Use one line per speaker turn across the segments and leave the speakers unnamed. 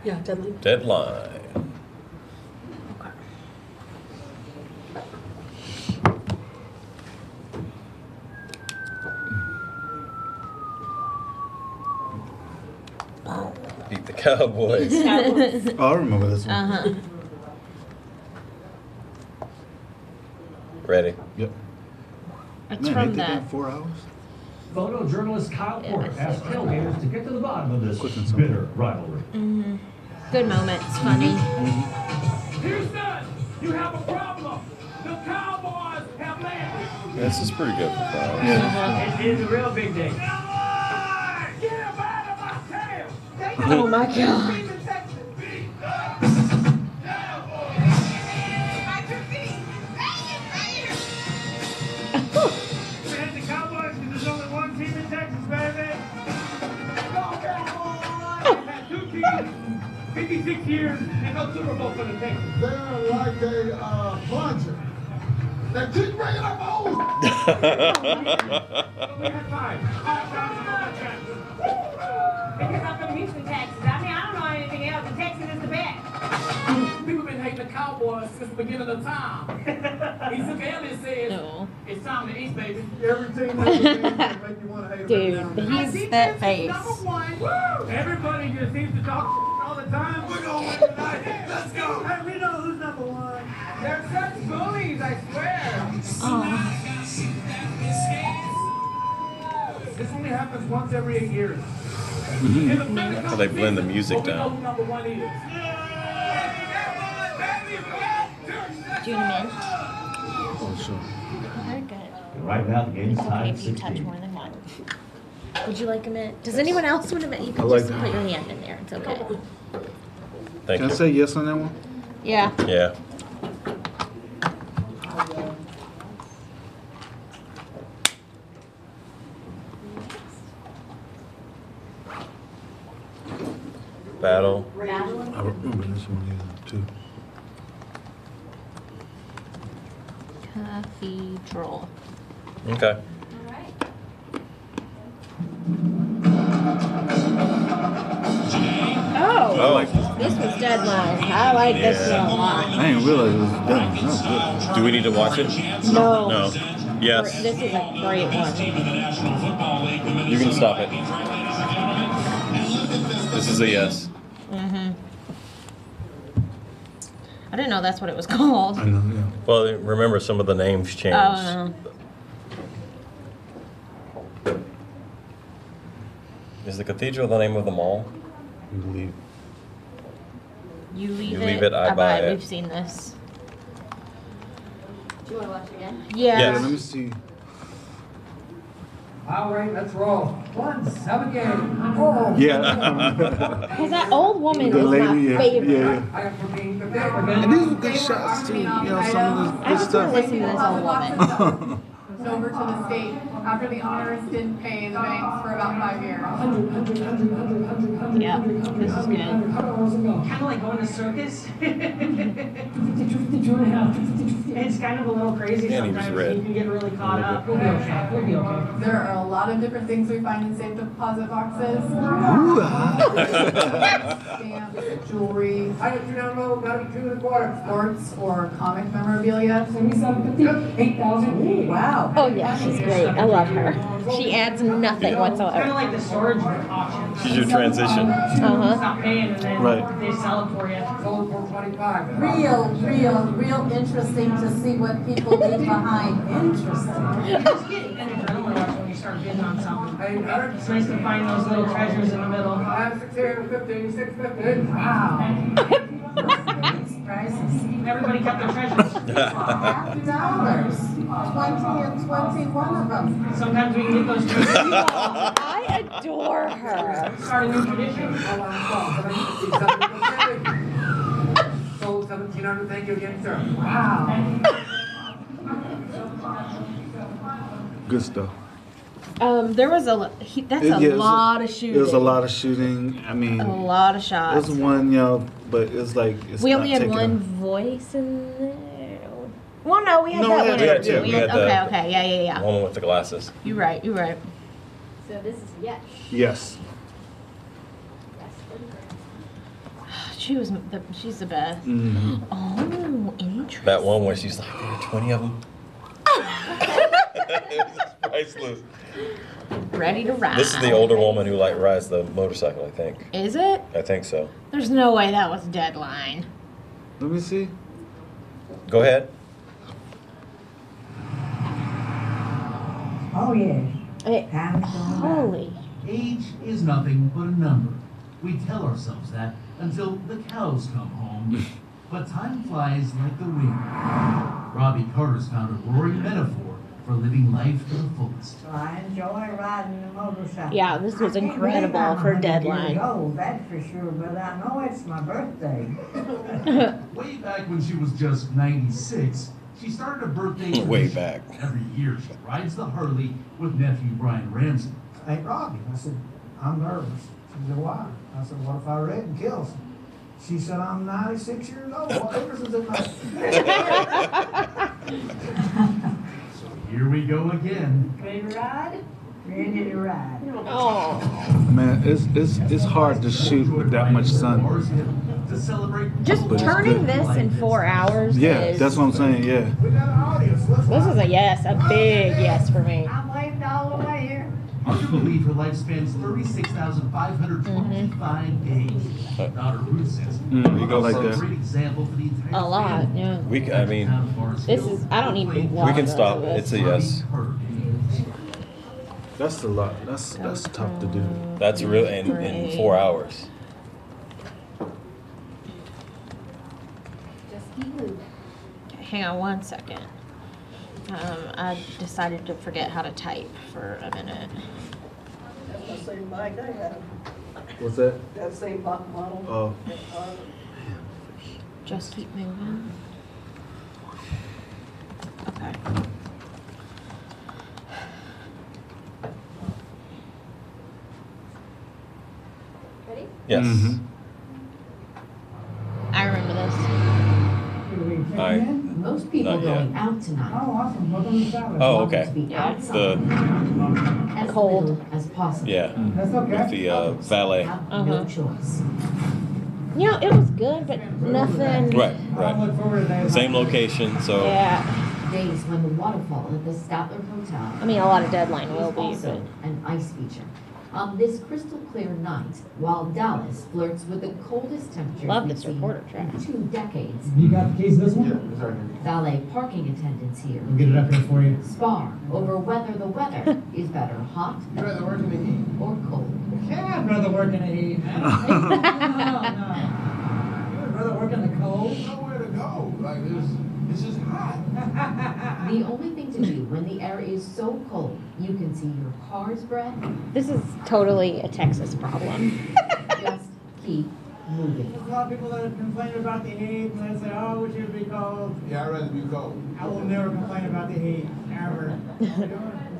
Yeah, deadline.
Deadline. Beat the Cowboys.
Oh, I remember this one.
Uh-huh.
Ready?
Yep.
It's
Man,
from
they did that
the...
in 4 hours?
Photojournalist Kyle Porter asked tailgaters to get to the bottom of this
Quick and simple.
bitter rivalry.
Mm-hmm. Good moments, funny.
Houston, you have a problem. The Cowboys have landed.
This is pretty good for Browns.
Yeah.
It is a real big day. Get him out of my tail.
Oh my God.
The Cowboys, there's only one team in Texas, baby. Go Cowboys! We've had 2 teams, 56 years, and no Super Bowl for the Texans.
They're like a plunger. Now keep bringing up old.
We had 5.
Because I'm from Houston, Texas. I mean, I don't know anything else. The Texan is the best.
People been hating the Cowboys since the beginning of time. Ezekiel Elliott says,
No.
it's time to eat, baby.
Every team has a game that make you want to hate
Dude,
them.
he's that face.
#1. Woo! Everybody just seems to talk all the time. We're going to win tonight. Let's go. Hey, we know who's #1. They're such bullies, I swear.
Oh.
This only happens once every 8 years.
That's how they blend the music down.
#1 is.
Do you want a mint?
Oh, sure.
Very good.
Right now, the game's
It's okay if you touch more than one. Would you like a mint? Does anyone else want a mint? You can
like
just
that.
put your hand in there. It's okay.
Thank
Can I
you.
say yes on that one?
Yeah.
Yeah. Battle.
I remember this one too.
Cathedral.
Okay.
Oh,
Oh,
this was Deadline. I like this one a lot.
I didn't realize it was done. That was good.
do we need to watch it?
No.
No. Yes.
This is a great one.
You can stop it. This is a yes.
Mm-hmm. I didn't know that's what it was called.
I know, yeah.
Well, remember some of the names changed.
Oh, no.
Is the cathedral the name of the mall?
I believe.
You leave
You
it,
leave it, I buy it.
We've seen this.
Do you want to watch it again?
Yeah.
Yeah, let me see.
All right, let's roll. Once, have a game. Oh.
Yeah.
Because that old woman
The
is
lady,
my
yeah,
favorite.
yeah.
I am from being the
And these are good shots too. You know, some of the
I
good
just want to listen to
stuff.
this old woman.
Over to the state after the owners didn't pay the banks for about 5 years.
Yeah, this is good.
Kind of like going to circus. It's kind of a little crazy
And he was
sometimes.
red.
You can get really caught up. We'll be okay. We'll be okay.
There are a lot of different things we find in safe deposit boxes. Stamps, jewelry,
I got you down low, got it 2 1/4.
sports, or comic memorabilia.
8,000.
Wow.
Oh yeah, she's great. I love her. She adds nothing
Kind of
whatsoever.
like the storage auction.
She's your transition.
Uh-huh.
Stop paying and then
Right.
they sell it for you.
Sold for 25.
Real interesting to see what people leave behind. Interesting.
You just get an adrenaline rush when you start bidding on something.
Hey, Eric.
It's nice to find those little treasures in the middle.
650, 650.
Wow.
Prices.
Everybody kept their treasures.
$50. 20 and 21 of them.
Sometimes we can get those treasures.
I adore her.
Start a new tradition.
Hold on, sold 1,700. Thank you again, sir.
Wow.
Good stuff.
There was that's a lot of shooting.
It was a lot of shooting. I mean,
A lot of shots.
There's one, you know, but it's like it's
We
not
only had
taking
one
up.
voice in there. Well, no, we had
No,
that
we
one.
had
two. We had
okay, yeah.
One with the glasses.
You're right.
So this is a yes.
Yes.
Yes.
She's the best.
Mhm.
Oh, interesting.
That one where she's like, there are 20 of them. It was priceless.
Ready to ride.
This is the older woman who like rides the motorcycle, I think.
Is it?
I think so.
There's no way that was Deadline.
Let me see.
Go ahead.
Oh, yes. Time is going by.
Holy.
Age is nothing but a number. We tell ourselves that until the cows come home. But time flies like the wind. Robbie Carter's found a roaring metaphor for living life to the fullest.
So I enjoy riding the motorcycle.
Yeah, this was
I can't
incredible
believe I'm
for
100
Deadline.
years old, that's for sure, but I know it's my birthday.
Way back when she was just 96, she started a birthday
Way
tradition.
back.
Every year she rides the Harley with nephew Brian Ramsey.
Hey, Robbie, I said, I'm nervous. She said, why? I said, what if I wreck and kill some? She said, I'm 96 years old. What difference does it make?
So here we go again.
Ready to ride? Ready to ride.
Oh.
Man, it's hard to shoot with that much sun.
To celebrate
Just
But it's
turning
good.
this in 4 hours
Yeah,
is...
that's what I'm saying. Yeah.
We got an audience. Let's
This is a yes, a big yes for me.
I'm waved all the way here.
Hard to believe her life spans 36,525 days. Daughter Ruth says,
You go like
"Also a
that.
great example for the entire
A lot,
family."
yeah.
I mean,
This is, I don't even
we
want
can
to
stop.
do this.
It's a yes.
That's a lot. That's tough to do.
That's real in 4 hours.
Hang on one second. I decided to forget how to type for a minute.
That's the same bike I have.
What's that?
That same model.
Oh.
Just keep moving. Okay.
Ready?
Yes.
Mhm.
I remember this.
I,
Most people
Not yet.
going out tonight
Oh, awesome. Welcome to Salad.
oh,
want
okay.
to be
Yeah.
outside as
Cold.
little as possible.
Yeah.
That's okay.
With the valet.
Have
Uh-huh.
no choice.
You know, it was good, but nothing.
Right,
I
right.
look forward to that.
Same location, so
Yeah.
Days when the waterfall at the Statler Hotel
I mean, a lot of Deadline will
is
be,
also
but
an ice feature. On this crystal clear night, while Dallas flirts with the coldest temperatures
Love
we've
this
seen
reporter
in
track.
2 decades,
You got the keys to this one?
valet parking attendants here
We'll get it up here for you.
spar over whether the weather is better hot
You'd rather work in the heat.
or cold.
Yeah, I'd rather work in the heat, man. No. You'd rather work in the cold?
Nowhere to go. Like, it's just hot.
The only thing to do when the air is so cold you can see your car's breath,
this is totally a Texas problem.
just keep moving.
There's a lot of people that complain about the heat and they say, oh, we should be cold.
Yeah, I'd rather be cold.
I will never complain about the heat, ever.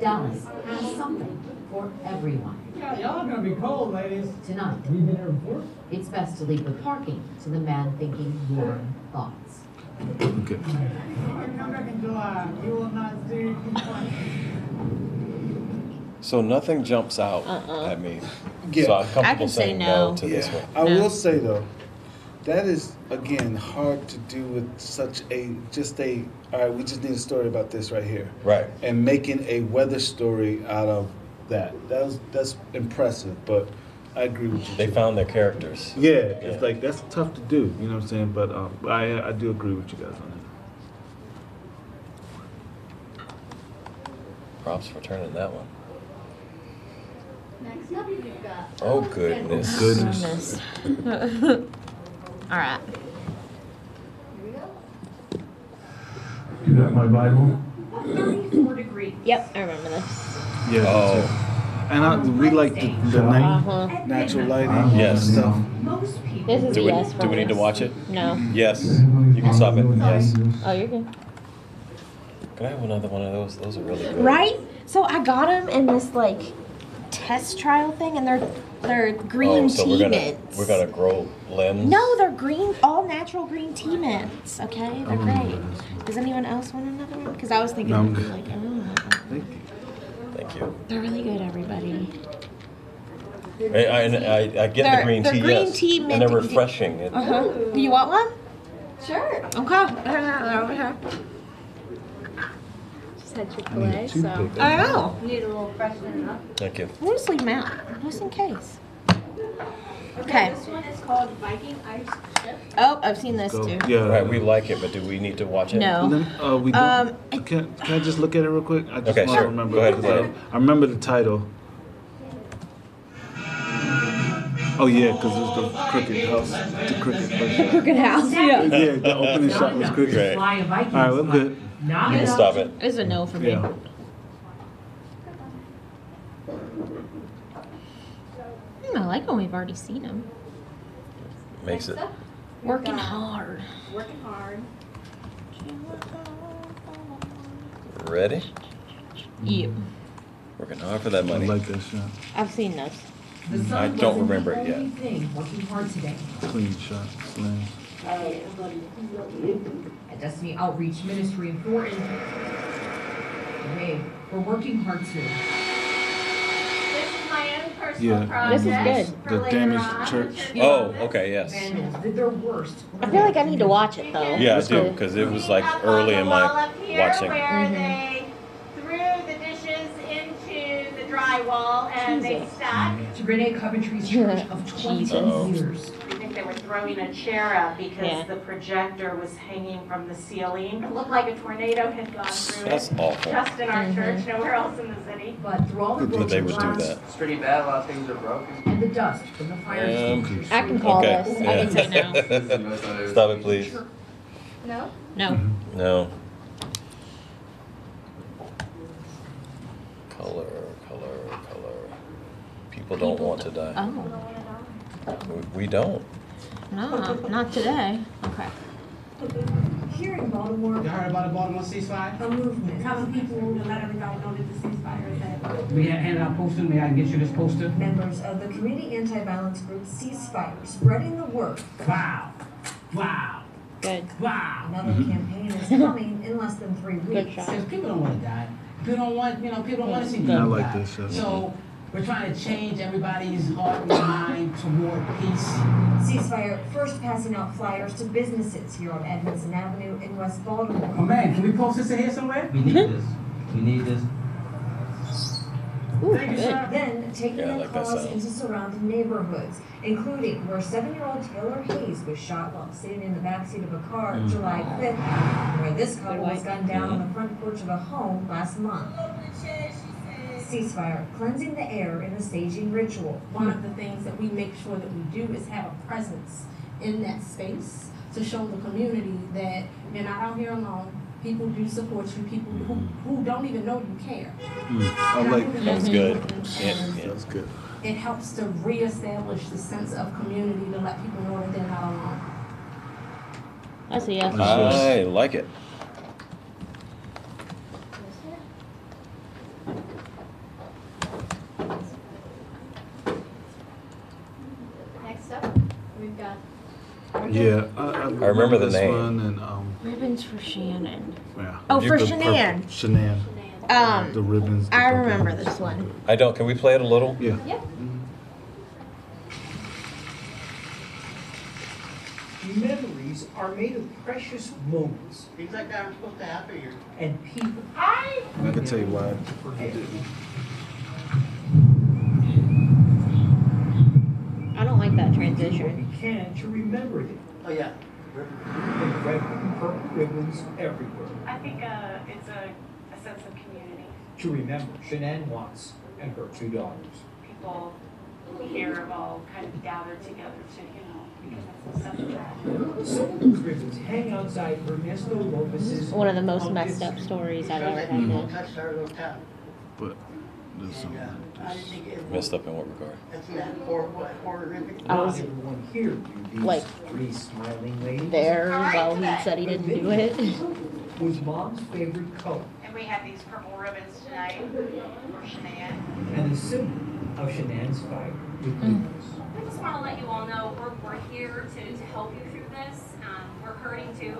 Dallas has something for everyone.
Yeah, y'all are gonna be cold, ladies.
Tonight,
Have you been here before?
it's best to leave the parking to the man thinking warm thoughts.
Okay.
You can come back in July. You will not see complaints.
so nothing jumps out at me.
Yeah.
So I'm
I
comfortable
can say
saying
no.
no to this one.
I
No.
will say though, that is again hard to do with such a all right, we just need a story about this right here.
Right.
And making a weather story out of that. That's impressive, but I agree with you.
They found their characters.
Yeah, it's
Yeah.
like that's tough to do, you know what I'm saying? But I do agree with you guys on that.
Props for turning that one.
Next up, you've got.
Oh, goodness.
Goodness.
All right.
Here we go.
You got my Bible?
34 degrees.
Yep, I remember this.
Yeah.
Oh,
And we like the night,
Uh-huh.
natural lighting,
Yes.
stuff.
Most people.
This is a
do we,
yes for
do we
me.
need to watch it?
No.
Yes. You can stop it. Yes.
Oh, you're good.
Can I have another one of those? Those are really good.
Right? So I got them in this like test trial thing, and they're green
Oh, so
tea
we're
mints.
gonna grow limbs.
No, they're green, all natural green tea mints. Okay, they're great. Does anyone else want another one? Because I was thinking,
No, I'm
it'd be
good.
like, oh,
Thank you.
Thank you.
they're really good, everybody.
I get the green tea,
green
yes.
tea
And
mint.
they're refreshing.
Do you want one?
Sure.
Okay. They're over here.
Just had Chick-fil-A, so.
I know.
Need a little freshening up.
Thank you.
We'll just leave them out, just in case. Okay.
This one is called Viking Ice Chip.
Oh, I've seen this too.
Yeah.
Right, we like it, but do we need to watch it?
No.
And then, we don't, can I just look at it real quick? I just
Okay,
want to
sure.
remember.
Go ahead,
because
play it.
I remember the title. Oh yeah, because it's the Crooked House. The Crooked House.
Crooked House, yeah.
Yeah, the opening shot was crooked.
Great.
Fly a Viking.
All right, we're good.
You can stop it.
It's a no for me.
Yeah.
I like when we've already seen them.
Makes it.
Working hard.
Working hard.
Ready?
Yep.
Working hard for that
I
money.
like that shot.
I've seen those.
I don't remember it yet.
Working hard today.
Clean shot. Slam.
At Destiny Outreach Ministry in Thornton. Hey, we're working hard too.
This is my own personal
Yeah.
project.
This is
for
The
later
damaged
on.
church.
Oh, okay, yes.
Vandals did their worst.
I feel like I need to watch it though.
Yeah, I
Just
do,
to-
because it was
Clean
like
up
early
on
in
the wall
my
up here
watching.
Where they threw the dishes into the drywall and they
Jesus.
stacked.
To Renee Coventry's church of 20
Oh.
years.
I think they were throwing a chair up because
Yeah.
the projector was hanging from the ceiling. It looked like a tornado had gone through
That's
it.
awful.
Just in our church, nowhere else in the city.
But through all the
That they
broken
would do
glass
that.
It's pretty bad. A lot of things are broken.
and the dust from the fire extinguishers.
I can call
Okay.
this. I can say no.
Stop it, please.
No?
No.
No. Color, color, color. People don't want to die.
Oh.
We don't.
No, not today. Okay.
Here in Baltimore,
You heard about the Baltimore ceasefire?
a movement.
Telling people to let everybody know that the ceasefire is at.
We handed out posters. May I get you this poster?
Members of the community anti-violence group Ceasefire spreading the word.
Wow. Wow.
Good.
Wow.
Another campaign is coming in less than 3
Good
weeks.
shot.
Because people don't want to die. People don't want, people don't want to see
I
people
like
die.
this shot.
So we're trying to change everybody's heart and mind toward peace.
Ceasefire first passing out flyers to businesses here on Edmondson Avenue in West Baltimore.
Oh man, can we post this in here somewhere? We need this. We need this.
Ooh,
Thank you,
good.
sir.
Then taking
Yeah, I
the
like that
cause
sound.
into surrounding neighborhoods, including where 7-year-old Taylor Hayes was shot while sitting in the backseat of a car July 5th, where this couple was gunned down on the front porch of a home last month. Ceasefire, cleansing the air in a staging ritual.
One of the things that we make sure that we do is have a presence in that space to show the community that you're not out here alone. People do support you. People who don't even know you care.
I like that.
That was good.
And
Yeah.
That's good.
it helps to reestablish the sense of community to let people know that they're not alone.
That's a yes.
I like it.
Next up, we've got.
Yeah,
I remember the
this
name.
one and
Ribbons for Shannon.
yeah.
Oh, for
The
Shanann.
purple- Shanann. The ribbons. the
I
purple
remember
ones.
this one.
I don't. Can we play it a little?
Yeah.
Yep.
Memories are made of precious moments
Things like that are supposed to happen here.
and people.
Hi.
I can tell you why. I
Forget.
didn't.
I don't like that
Do what
transition.
we can to remember them.
Oh, yeah.
And red and purple ribbons everywhere.
I think it's a sense of community.
To remember Shanann Watts and her 2 daughters.
People here have all kind of gathered together to, because that's such a tragedy.
Some of those ribbons hang outside Ernesto Lopez's.
One of the most messed up stories I've ever had. to-
Touched our little town.
But there's something.
Yeah. I didn't think it
Messed up in what regard?
That's that horrific.
I was
Everyone here knew these
like
3 smiling ladies.
there while he said he didn't do it.
Was Mom's favorite color
And we have these purple ribbons tonight for Shanann.
and the symbol of Shanann's fight with lupus.
I just want to let you all know we're here to help you through this. We're hurting too,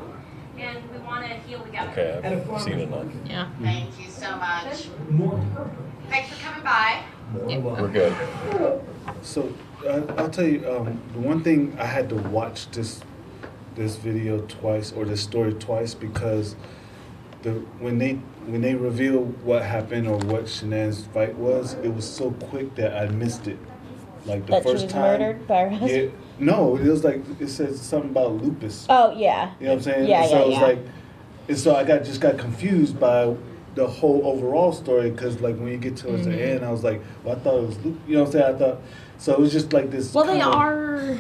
and we want to heal together.
Okay, I've seen it enough.
Yeah.
Thank you so much.
More purple.
Thanks for coming by.
More love.
We're good.
So I'll tell you, the one thing I had to watch this video twice, or this story twice, because when they reveal what happened or what Shanann's fight was, it was so quick that I missed it. Like the
That she
first
was
time.
murdered by her husband?
Yeah, no, it was like it says something about lupus.
Oh yeah.
You know what I'm saying?
Yeah,
And so
yeah,
it was
yeah.
like, and so I just got confused by the whole overall story, because like when you get towards the end, I was like, well, I thought it was, you know what I'm saying? I thought, so it was just like this.
Well, they
kind of-
are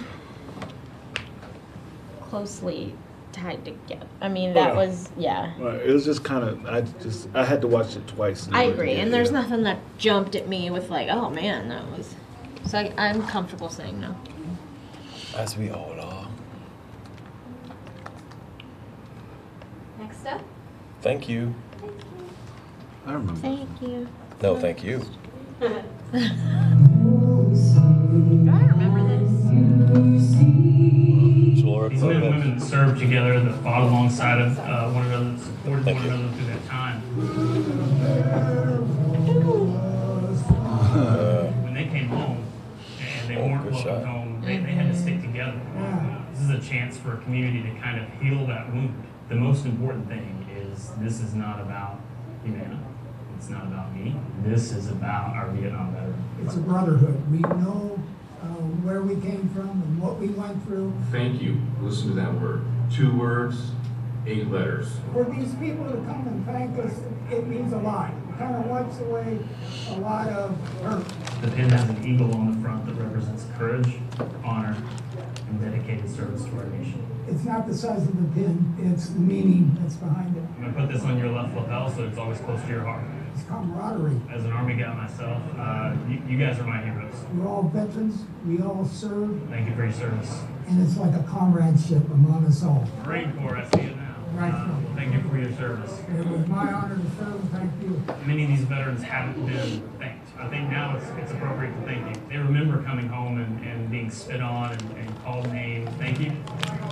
closely tied together. I mean, that was, yeah.
Right. It was just kind of, I had to watch it twice.
I agree, and there's nothing that jumped at me with like, oh man, that was. So I'm comfortable saying no.
As we all are.
Next up.
Thank you.
I remember.
Thank you.
No, thank you.
Do I remember this?
These men and women that served together, that fought alongside of one another, that supported one another through that time. When they came home and they weren't welcomed home, they had to stick together. This is a chance for a community to kind of heal that wound. The most important thing is this is not about Humana. It's not about me. This is about our Vietnam veterans.
It's a brotherhood. We know where we came from and what we went through.
Thank you. Listen to that word. 2 words, 8 letters.
For these people to come and thank us, it means a lot. It kind of wipes away a lot of hurt.
The pin has an eagle on the front that represents courage, honor, and dedicated service to our nation.
It's not the size of the pin, it's the meaning that's behind it.
I'm going to put this on your left lapel so it's always close to your heart.
It's camaraderie.
As an Army guy myself, you guys are my heroes.
We're all veterans, we all serve,
Thank you for your service.
and it's like a comradeship among us all.
Marine Corps, I see it now.
Right.
Thank you for your service.
It was my honor to serve, and thank you.
Many of these veterans haven't been thanked. I think now it's appropriate to thank you. They remember coming home and being spit on and called names. Thank you.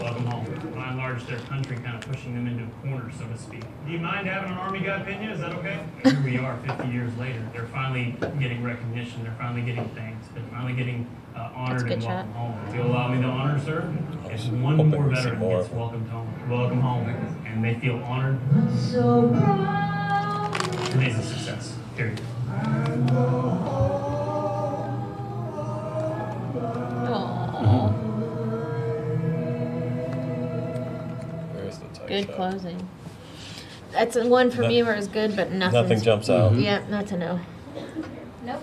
Welcome home. By and large, their country kind of pushing them into a corner, so to speak. Do you mind having an Army guy pin you? Is that okay? Here we are 50 years later. They're finally getting recognition. They're finally getting thanks. They're finally getting honored and welcomed home. If you'll allow me the honor, sir, if one more veteran gets welcomed home, welcome home, and they feel honored, today's a success. Period.
Good closing. That's one for me where it's good, but
Nothing jumps out.
Yeah, that's a no.
Nope.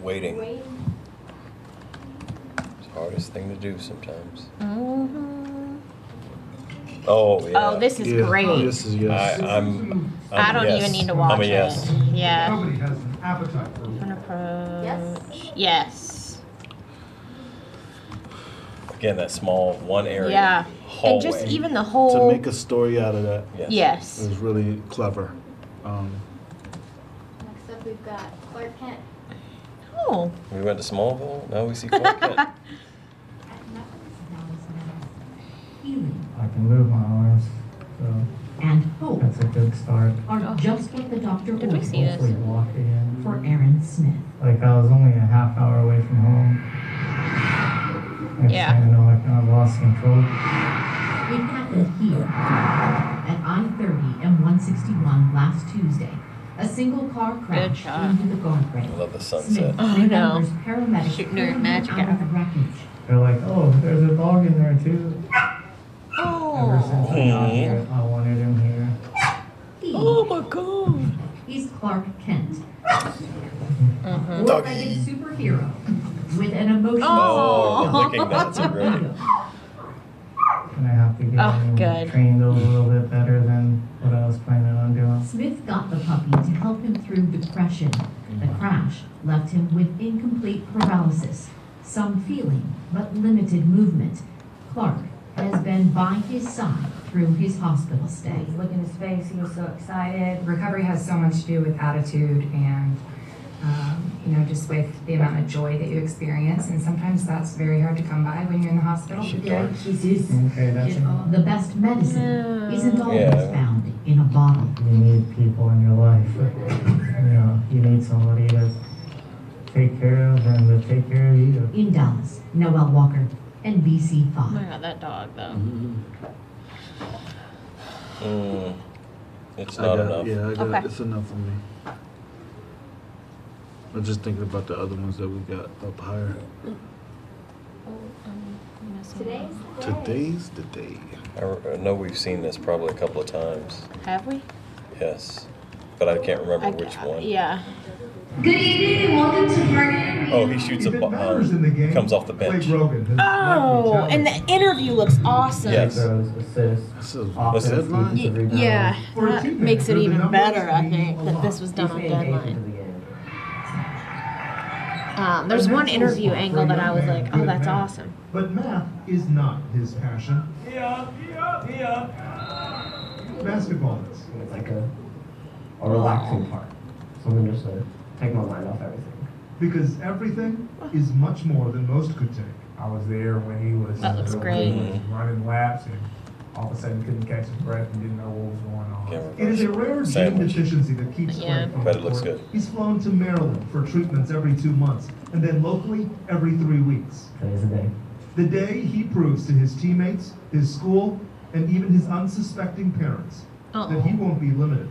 Waiting. It's the hardest thing to do sometimes. Oh, yeah.
Oh, this is great.
This is yes.
I don't even need to watch
I'm a yes.
it. Yeah.
Nobody has an appetite for
An approach.
Yes.
Yes.
Again, that small one area.
Yeah.
Hallway.
And just even the whole.
To make a story out of that.
Yes.
It was really clever.
Next up, we've got Clark Kent.
Oh.
We went to Smallville. Now we see Clark Kent.
I can move my arms, so
And hope
that's a good start.
are just what the doctor
Did we
ordered
see this?
Hopefully walk again.
for Aaron Smith.
Like I was only a half hour away from home. Next
Yeah.
thing I know, I kind of lost control.
It happened here at I-30 and 161 last Tuesday. A single car crashed
shot.
into the guardrail.
I love the
Smith
sunset.
Oh, no.
remembers paramedics
Shooting her
pulling
magic
him out
out.
of the wreckage.
They're like, oh, there's a dog in there too. Ever since I got here, I wanted him here.
Oh my god.
He's Clark Kent,
Mm-hmm.
four-legged superhero with an emotional
Oh, licking nuts are great.
And I have to get him
good.
trained a little bit better than what I was planning on doing.
Smith got the puppy to help him through depression. The crash left him with incomplete paralysis, some feeling, but limited movement. Clark has been by his side through his hospital stay.
Look in his face, he was so excited. Recovery has so much to do with attitude and,
you know, just with the amount of joy that you experience. And sometimes that's very hard to come by when you're in the hospital.
Yeah,
Okay, that's enough.
the best medicine isn't always
Yeah.
found in a bottle.
You need people in your life. You know, you need somebody to take care of and to take care of you.
In Dallas, Noel Walker, NBC
Oh
5.
my god, that dog though.
It's not enough.
Yeah, I got
Okay.
it's enough for me. I'm just thinking about the other ones that we got up higher. Today's the day.
I know we've seen this probably a couple of times.
Have we?
Yes. But I can't remember which one.
Yeah.
Good evening and welcome to Target.
Oh, he shoots comes off the bench.
Oh, and the interview looks awesome.
Yes.
Was that line?
Yeah, that makes it even better, I think, that this was done on deadline. There's one interview angle that I was like, oh, that's awesome.
But math is not his passion. Basketball is.
It's like a relaxing part. Something just to take my mind off everything.
Because everything is much more than most could take.
I was there when he was,
That looks great.
running laps and all of a sudden couldn't catch his breath and didn't know what was going on.
It is a rare gene
Sandwich.
deficiency that keeps playing from
But
the
it looks
court.
good.
He's flown to Maryland for treatments every 2 months, and then locally every 3 weeks.
Today's the day.
The day he proves to his teammates, his school, and even his unsuspecting parents that he won't be limited.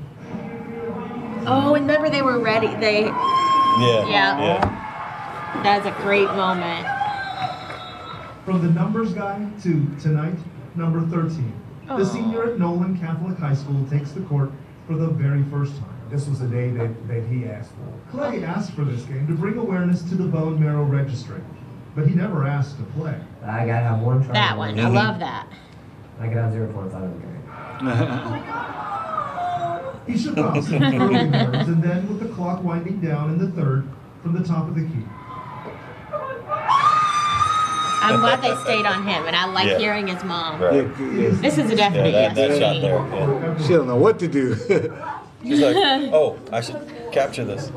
Oh, and remember they were ready. They.
Yeah.
That's a great moment.
From the numbers guy to tonight, number 13. The senior at Nolan Catholic High School takes the court for the very first time.
This was the day that he asked for.
Clay asked for this game to bring awareness to the bone marrow registry, but he never asked to play.
I gotta have one try.
That one, I love that.
I could have 0 points. I don't care.
He shook off some early nerves, and then with the clock winding down in the third from the top of the key.
I'm glad they stayed on him, and I like hearing his mom.
Right.
This is a definite yes
that
for
shot
me.
there. Yeah.
She don't know what to do.
She's like, oh, I should capture this.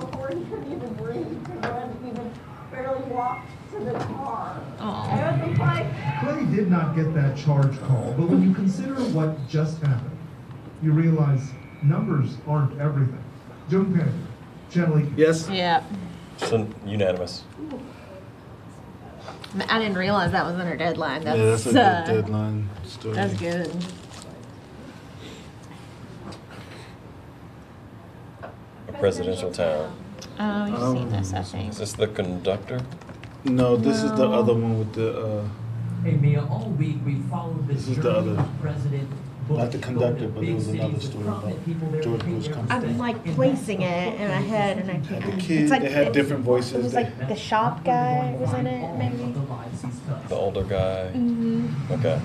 Clay did not get that charge call, but when you consider what just happened, you realize numbers aren't everything. Joan Panther, Channel 8.
Yes.
Yeah.
So unanimous.
I didn't realize that was under deadline. That's,
Yeah, that's a good deadline story.
That's good.
A presidential town.
Oh, you've seen this, I think.
Is this the conductor?
No, this is the other one with the.
Hey Mia, all week we followed the
This is the
journey
other.
of President Bush.
Not the conductor, but there was another story about George Bush coming.
I'm like placing it in my head, and I can't.
The kid,
It's like,
they had different voices.
It was like the shop guy was in it, maybe.
The older guy.
Mm-hmm.
Okay.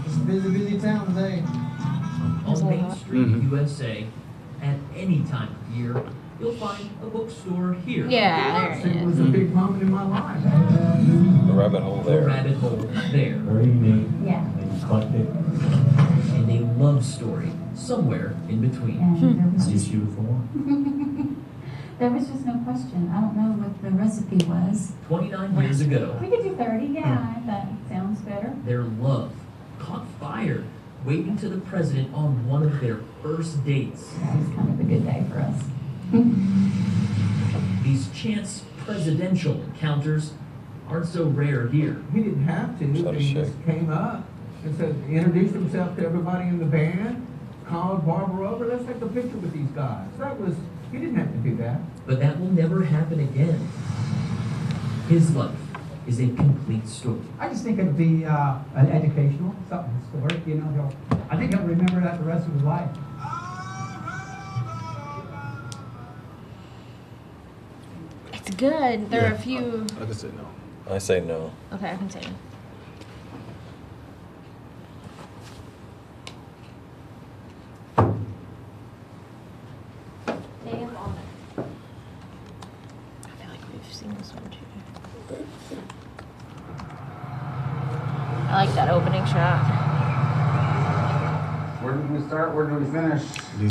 It's a busy town today.
On Main Street, USA, at any time of year, you'll find a bookstore here.
Yeah, there
It was a big moment in my life.
The rabbit hole
The
there.
rabbit hole there.
Very neat.
Yeah.
And a love story somewhere in between.
Issue 4.
There was just no question. I don't know what the recipe was.
29 years ago,
We could do 30, yeah, that sounds better.
their love caught fire waving to the president on one of their first dates.
That was kind of a good day for us.
These chance presidential encounters aren't so rare here.
He didn't have to.
Shut a
He
shake.
just came up and said, introduced himself to everybody in the band, called Barbara over, let's take a picture with these guys. He didn't have to do that.
But that will never happen again. His life is a complete story.
I just think it'd be an educational something story. You know, I think he'll remember that the rest of his life.
It's good. There are a few.
I just say no.
I say no.
Okay, I can say no.
Day of Honor.
I feel like we've seen this one too. I like that opening shot.
Where did we
we start? Where do we finish?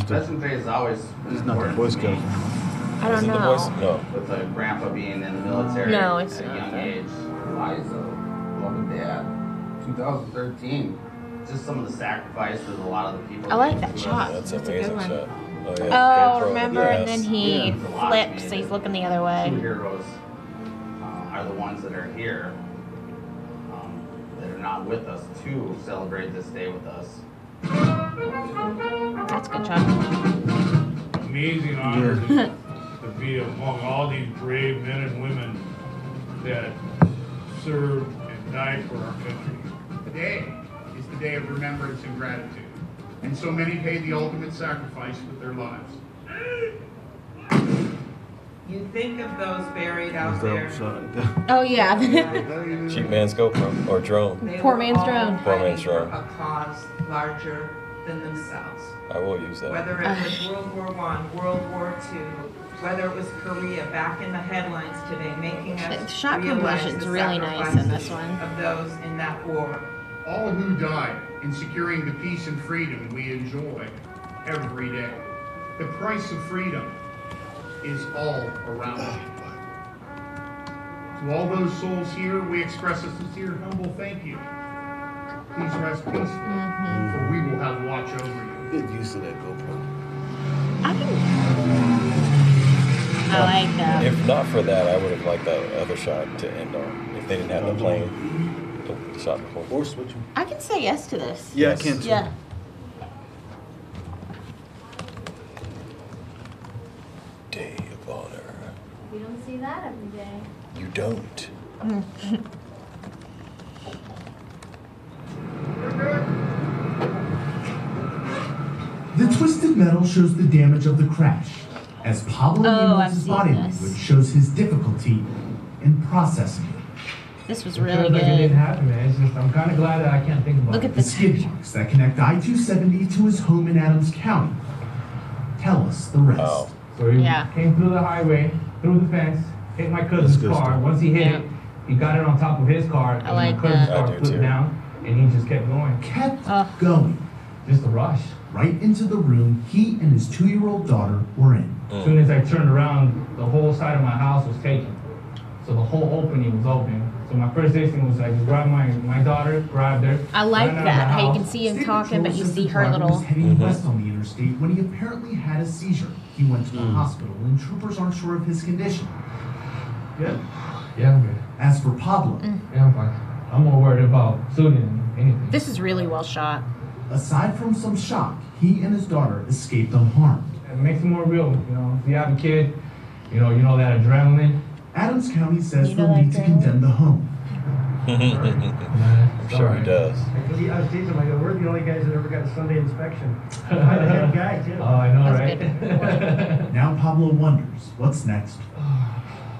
Veterans Day is always important.
Boy Scouts.
I don't know.
No.
With a grandpa being in the military
No, it's
at a
not
young
that.
age. Liza, love and dad. 2013. Just some of the sacrifices a lot of the people.
I like
gave
that
to
shot.
us.
That's an
That's a good
amazing
one.
shot. Oh,
Oh,
yeah. GoPro,
remember?
yes.
And then he
Yeah.
flips, so he's looking the other way.
True heroes are the ones that are here, that are not with us to celebrate this day with us.
That's a good shot.
Amazing honor to be among all these brave men and women that served and died for our country.
Today is the day of remembrance and gratitude, and so many paid the ultimate sacrifice with their lives.
You think of those buried out there.
Oh, yeah.
Cheap man's GoPro or drone.
They
Poor
were
man's
all
drone.
Poor man's
fighting for
drone.
a cause larger than themselves.
I will use that.
Whether it was World War I, World War II, whether it was Korea back in the headlines today, making us
The shot
realize
composition's
the
really nice in this
sacrifices
one.
of those in that war.
All who died in securing the peace and freedom we enjoy every day. The price of freedom is all around us. To all those souls here, we express a sincere, humble thank you. Please rest peacefully, for we will have watch over you.
Get used to that GoPro.
I like that.
If not for that, I would have liked that other shot to end on. If they didn't have the plane, the shot before.
Or switch them.
I can say yes to this.
Yeah, I can too.
Yeah.
Day of honor.
You don't see that every day.
You don't.
The twisted metal shows the damage of the crash, as Pablo
I've
Muñoz's
seen
body
this.
language shows his difficulty in processing it.
This was
It
really
feels like it didn't
good.
happen, man. It's just, I'm kind of glad that I can't think about
Look
it.
at
The
the
skid marks that connect I-270 to his home in Adams County tell us the rest.
Oh.
So he
Yeah.
came through the highway, through the fence, hit my cousin's
good
car.
stuff.
Once he hit
Yeah.
it, he got it on top of his car, and
like
my cousin's
that.
car
I do
flipped
too.
down, and he just kept going.
Kept
Oh.
going
Just a rush.
right into the room he and his 2-year-old daughter were in.
As soon as I turned around, the whole side of my house was taken. So the whole opening was open. So my first instinct was like, grab my daughter, grabbed her.
I like
ran out of
that,
the
how you
house.
can see him
State
talking, but
Patrol
you
says
see
the
her
driver
little.
was heading west on the interstate when he apparently had a seizure. He went to the hospital, and troopers aren't sure of his condition.
Good? Yeah, I'm good.
As for Pablo,
Yeah, I'm fine. I'm more worried about Sudi than anything.
This is really well shot.
aside from some shock, he and his daughter escaped unharmed.
It makes it more real, you know. If you have a kid, you know that adrenaline.
Adams County says
You
they'll
know
need to
that
condemn the home.
I'm sure he does.
I was teasing him, I go, we're the only guys that ever got a Sunday inspection. I'm the head guy, too.
Oh, I know,
That's
right?
Now Pablo wonders what's next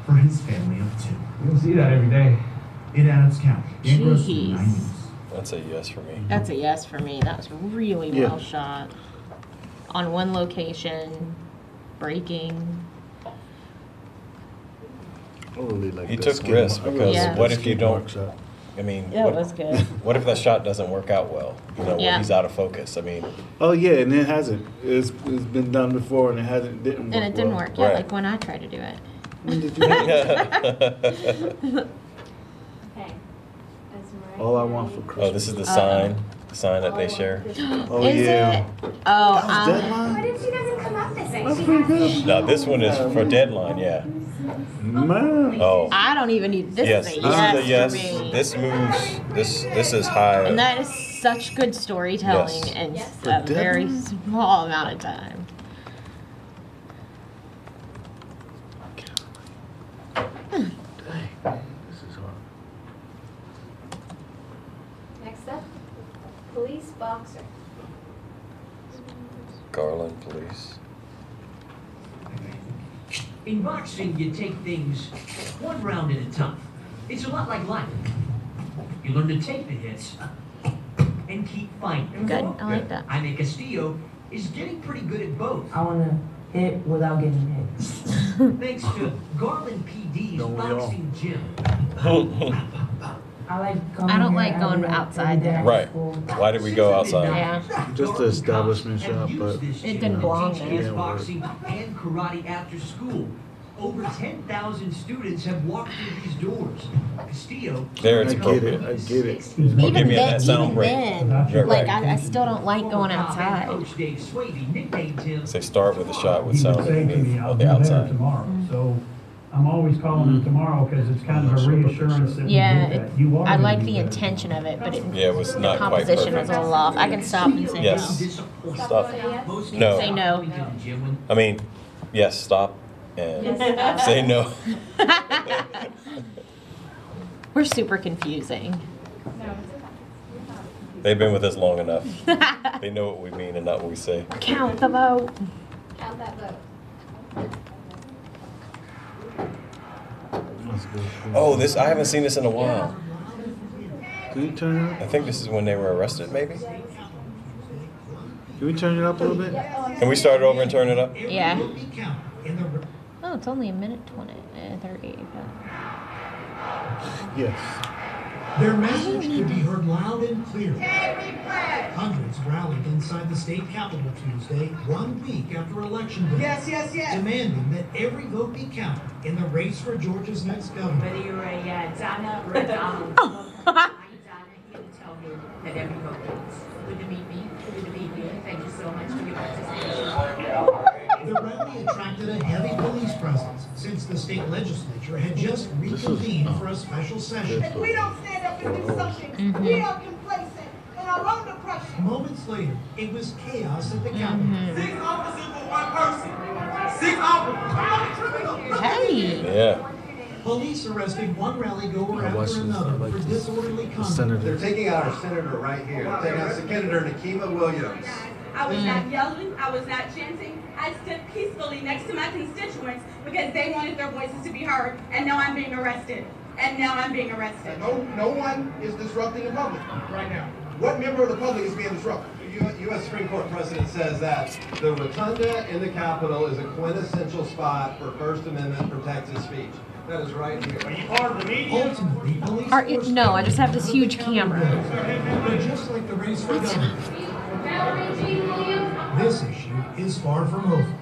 for his family of 2.
You don't see that every day.
In Adams County, Dan Grossman,
Jeez.
9 News.
That's a yes for me.
That's a yes for me. That was really well shot. On one location, breaking.
I really like
He
that
took
skin
risks
mark. I
because
really like
what
that
if you
skin mark
don't?
shot.
I mean,
Yeah, it was good.
What if that shot doesn't work out well? You know,
Yeah.
where he's out of focus. I mean,
Oh yeah, and it hasn't. It's been done before, and it didn't work.
And it didn't
well.
work. Yeah,
Right.
like when I tried to do it.
When did you do it?
Okay.
All I want for Christmas.
oh, this is the sign that they share.
Oh
Is
yeah.
it? Oh,
That was Deadline?
Why didn't you guys come up this
That's
way?
pretty good.
No, this one is for Deadline. Yeah.
Man.
Oh.
I don't even need this.
Yes,
Is a
this
yes,
is a yes.
for me.
This moves. This is high.
And that is such good storytelling
Yes.
in
Yes.
a very small amount of time.
Dang, this is hard.
Next up, police boxer.
Garland Police.
In boxing, you take things one round at a time. It's a lot like life. You learn to take the hits and keep fighting.
Good. I like that.
Jaime Castillo is getting pretty good at both.
I want to hit without getting hit.
Thanks to Garland PD's
Don't we all?
boxing gym.
I like going
I don't
here
like
every
going
day,
outside
every day
there.
after
Right.
school.
Why did we go outside?
Yeah.
Just the establishment shop, but
It didn't belong
Teach
there.
kids boxing and karate after school. Over 10,000 students have walked through these doors. Castillo.
There it's
I get
appropriate.
it. I get it.
Even
give me that
then,
sound break. You're
like
right.
I still don't like going outside.
Coach Dave Swavey nicknamed him.
They start with a shot with
He would
sound
say to me,
underneath
I'll
on
be
the
there
outside.
tomorrow. So I'm always calling him tomorrow because it's kind of a reassurance that
Yeah,
we get that. You are
I
gonna
like
be
the
there.
intention of it, but
Yeah, it was
the
not quite
composition was
perfect.
a little off. I can stop and say
Yes.
no.
Stop.
You
No.
can say no.
I mean, yes, stop and
Yes.
say no.
We're super confusing.
They've been with us long enough. They know what we mean and not what we say.
Count the vote.
Count that vote.
Oh, this I haven't seen this in a while.
Can you turn it up?
I think this is when they were arrested, maybe.
Can we turn it up a little bit?
Can we start it over and turn it up?
Yeah. Oh, it's only a minute 30.
Yes.
Their message could be heard loud and clear. Hundreds rallied inside the state capitol Tuesday, 1 week after Election Day.
Yes.
Demanding that every vote be counted in the race for Georgia's next governor.
Whether you're a Donna or a Donald. I'm Donna, here to tell you that every vote counts. Good to meet me. Good to meet you. Thank you so much for your participation.
The rally attracted a heavy police presence since the state legislature had just reconvened for a special session.
If we don't stand up and do something, we are complacent and are under pressure.
Moments later, it was chaos at the Capitol.
6 officers for one person. 6 officers.
Hey.
Yeah.
Police arrested one rally goer after another for disorderly conduct.
They're taking out our senator right here. They're taking out Senator Nikema Williams.
I was not yelling, I was not chanting. I stood peacefully next to my constituents because they wanted their voices to be heard, and now I'm being arrested.
No one is disrupting the public right now. What member of the public is being disrupted?
U.S. Supreme Court precedent says that the rotunda in the Capitol is a quintessential spot for First Amendment protected speech. That is right here.
Are you part of the media?
Ultimately, police
No, I just have this huge camera.
But just like the race for governor, this issue is far from over.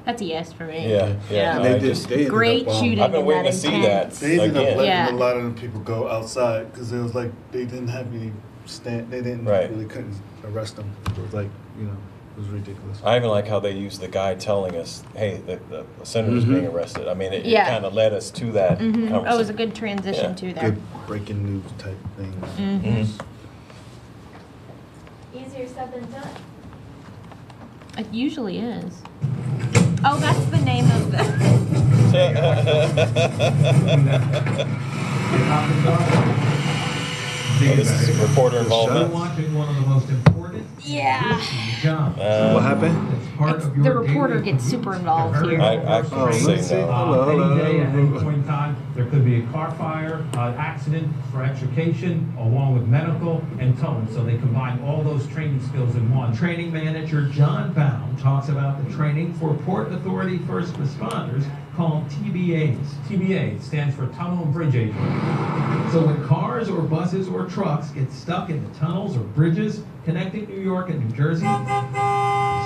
That's a yes for me.
Yeah.
And they ended
Great
up,
shooting.
I've been
in
waiting
that
to see
intense.
that
They ended up
again.
letting a lot of the people go outside because it was like they didn't have any stand. They didn't really couldn't arrest them. It was like it was ridiculous.
I even like how they used the guy telling us, "Hey, the senator's being arrested." I mean, it kind of led us to that conversation.
Oh, it was a good transition to there.
Good breaking news type thing.
Easier said than done.
It usually is. Oh, that's the name of the.
Oh, this is reporter involvement.
Watching one of the most important.
Yeah.
What happened?
The reporter gets super involved here.
I say no.
Any day at any point in time, there could be a car fire, accident for extrication, along with medical and towing. So they combine all those training skills in one. Training manager John Baum talks about the training for Port Authority First Responders called TBAs. TBA stands for Tunnel and Bridge Agent. So when cars or buses or trucks get stuck in the tunnels or bridges connecting New York and New Jersey,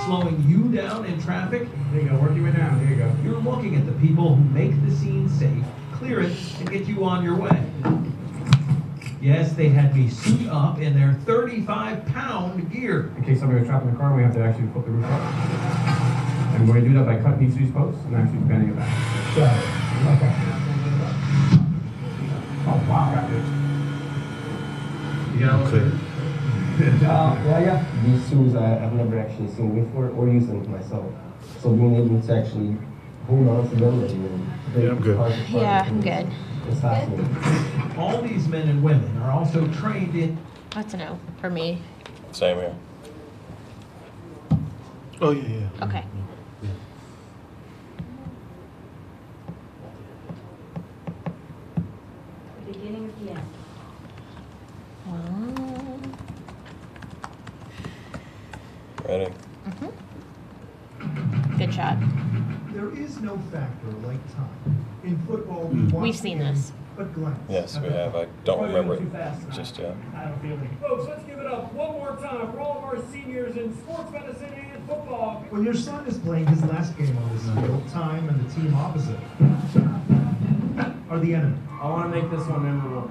slowing you down in traffic.
There you go, work your way down, there you go.
You're looking at the people who make the scene safe, clear it, and get you on your way. Yes, they had me suit up in their 35-pound gear.
In case somebody was trapped in the car, we have to actually flip the roof up. And we're going to do that by cutting each of these posts and actually bending it back. Okay. Oh, wow.
You got
clear.
Yeah. These tools I've never actually seen before or used them myself. So being able to actually hold on to them and
I'm good.
Yeah, I'm good.
It's fascinating.
All these men and women are also trained in.
That's a no for me.
Same here.
Oh yeah.
Okay.
The beginning of the end.
Ready?
Good shot.
There is no factor like time
In football,
We've seen this.
But glass.
Yes, we have. I don't remember it just yet.
I don't feel it. Folks, let's give it up one more time for all of our seniors in sports medicine and football.
When your son is playing his last game on this field, time and the team opposite are the enemy.
I want to make this one memorable.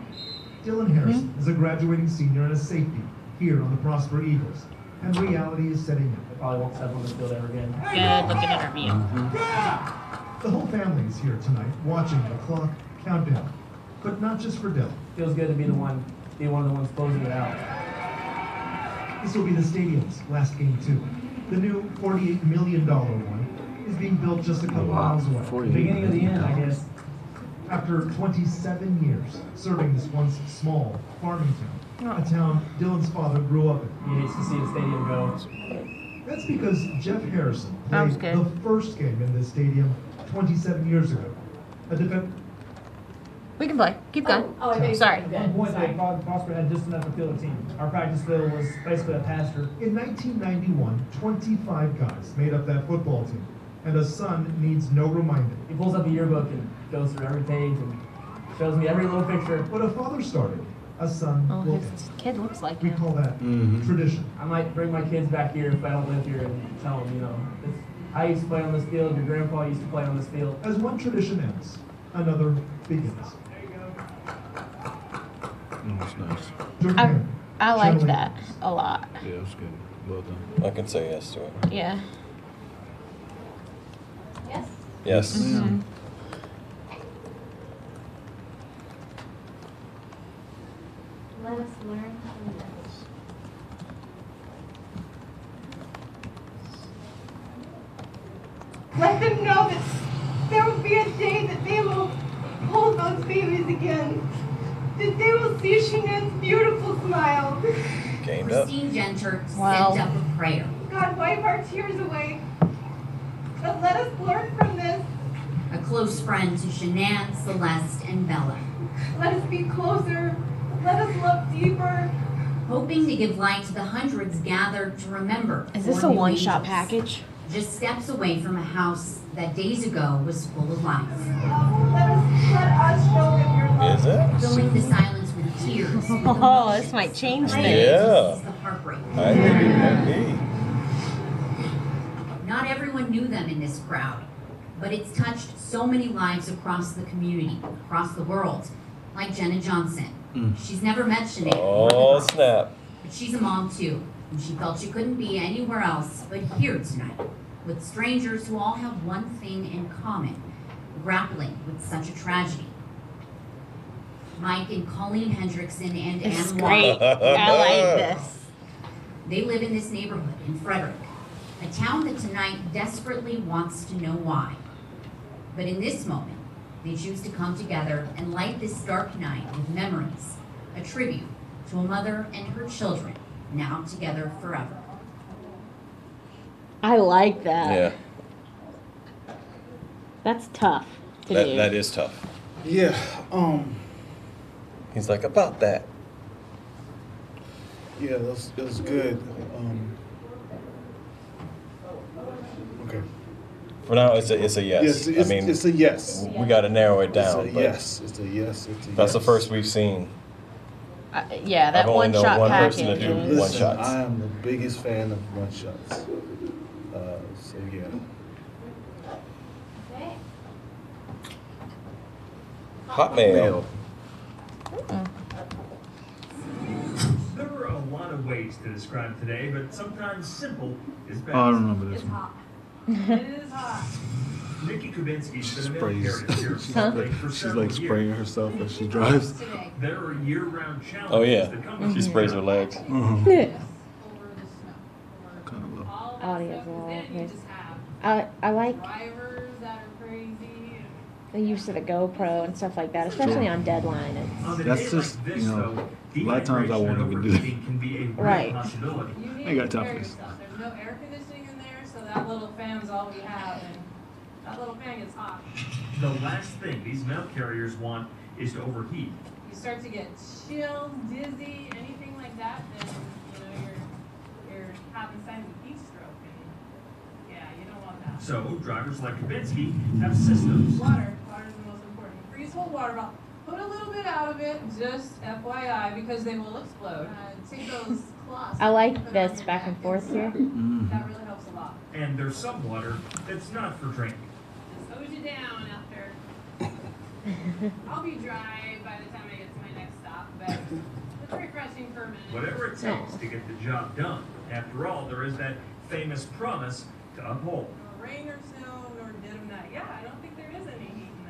Dylan Harrison is a graduating senior and a safety here on the Prosper Eagles, and reality is setting in.
I probably won't step on this field ever again.
Good looking interview.
The whole family is here tonight, watching the clock count down. But not just for Dylan.
Feels good to be one of the ones closing it out.
This will be the stadium's last game too. The new $48 million one is being built just a couple miles away.
The beginning of the end, I guess.
After 27 years serving this once small farming town, a town Dylan's father grew up in.
He hates to see the stadium go.
That's because Jeff Harrison played the first game in this stadium 27 years ago.
We can play. Keep going. Sorry.
At one point, Prosper had just enough to field a team. Our practice field was basically a pasture.
In 1991, 25 guys made up that football team, and a son needs no reminder.
He pulls up a yearbook and goes through every page and shows me every little picture.
What a father started, a son will end.
His kid looks like
We call that tradition.
I might bring my kids back here if I don't live here and tell them, I used to play on this field, your grandpa used to play on this field.
As one tradition ends, another begins.
That's nice.
I liked that a lot.
Yeah, it was good. Well done.
I can say yes to it.
Yeah.
Yes.
Yes.
Mm-hmm.
Let us learn from this.
Let them know that there will be a day that they will hold those babies again. That they will see Shanann's beautiful smile.
Gained up.
Christine Genter
Wow.
sent up a prayer.
God, wipe our tears away. But let us learn from this.
A close friend to Shanann, Celeste, and Bella.
Let us be closer. Let us love deeper.
Hoping to give light to the hundreds gathered to remember.
Is this
four
a
new
one-shot
angels,
package?
Just steps away from a house that days ago was full of life.
Let us show them your love.
Is it?
Filling the silence with tears.
Oh, this might change things.
Yeah.
The heartbreak.
I think it might be.
Not everyone knew them in this crowd, but it's touched so many lives across the community, across the world, like Jenna Johnson. She's never met Shanann.
Oh, snap.
But she's a mom too, and she felt she couldn't be anywhere else but here tonight, with strangers who all have one thing in common, grappling with such a tragedy. Mike and Colleen Hendrickson and
This is
Ann
great. I like this.
They live in this neighborhood in Frederick, a town that tonight desperately wants to know why. But in this moment, they choose to come together and light this dark night with memories, a tribute to a mother and her children, now together forever.
I like that.
Yeah.
That's tough to do.
That is tough.
Yeah.
He's like, about that.
Yeah, it was good. Okay.
For now, it's a yes.
Yes, it's a yes.
We got to narrow it down.
It's a yes. It's a yes. It's a
That's
yes.
the first we've seen.
Yeah, that
I've only known
one-shot
one
package.
person to do
Listen,
one shots.
I am the biggest fan of one shots. So yeah.
Okay.
Hotmail.
There are a lot of ways to describe today, but sometimes simple is best.
Oh, I remember this one.
It is hot.
Nikki Kubinski's been a
Sprays.
military here in Salt Lake for
She's
several
like spraying
years.
herself as she drives.
There are year-round challenges
Oh, yeah.
that come with
She sprays her legs.
Audio's a little bit. I like
Drivers that are crazy.
the use of the GoPro and stuff like that, especially on deadline.
On a
That's
day
just,
like this,
you know,
though,
a lot of times I
dehydration
won't
and
even do that.
overheating can be a real
Right.
possibility.
You need
I ain't got
to
time
prepare
for this.
yourself. There's no air conditioning in there, so that little fan's all we have, and that little fan gets hot.
The last thing these mail carriers want is to overheat.
You start to get chills, dizzy, anything like that, then you're having signs of heat stroke, and yeah, you don't want that.
So drivers like Kubinski have systems.
Water's the most important
cold water bottle. Put a little bit out of it, just FYI, because they will explode. Take those cloths.
I like this back and forth here.
That really helps a lot.
And there's some water that's not for drinking.
Just hose you down after. I'll be dry by the time I get to my next stop, but it's refreshing for a minute.
Whatever it takes to get the job done. After all, there is that famous promise to uphold.
No rain or snow, nor dead of night. Yeah, I don't think there is any heat in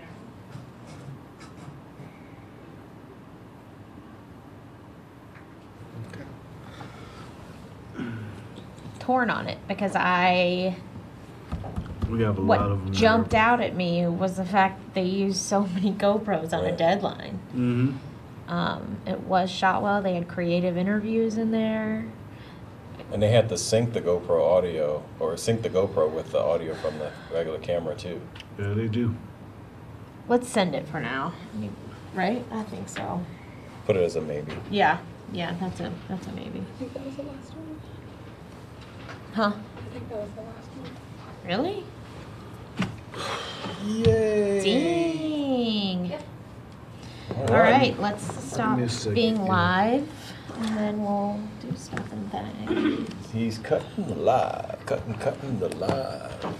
there.
Torn on it because I
We have a
what
lot of them.
jumped out at me was the fact that they used so many GoPros on a deadline. It was shot well. They had creative interviews in there.
And they had to sync the GoPro audio, or sync the GoPro with the audio from the regular camera too.
Yeah, they do.
Let's send it for now. Right? I think so.
Put it as a maybe.
Yeah. Yeah, that's a maybe.
I think that was the last one.
Huh?
I think that was the last one.
Really?
Yay!
Dang.
Yep.
All right, let's stop
me a second,
being
yeah.
live, and then we'll do stuff and things.
He's cutting the live, cutting the live.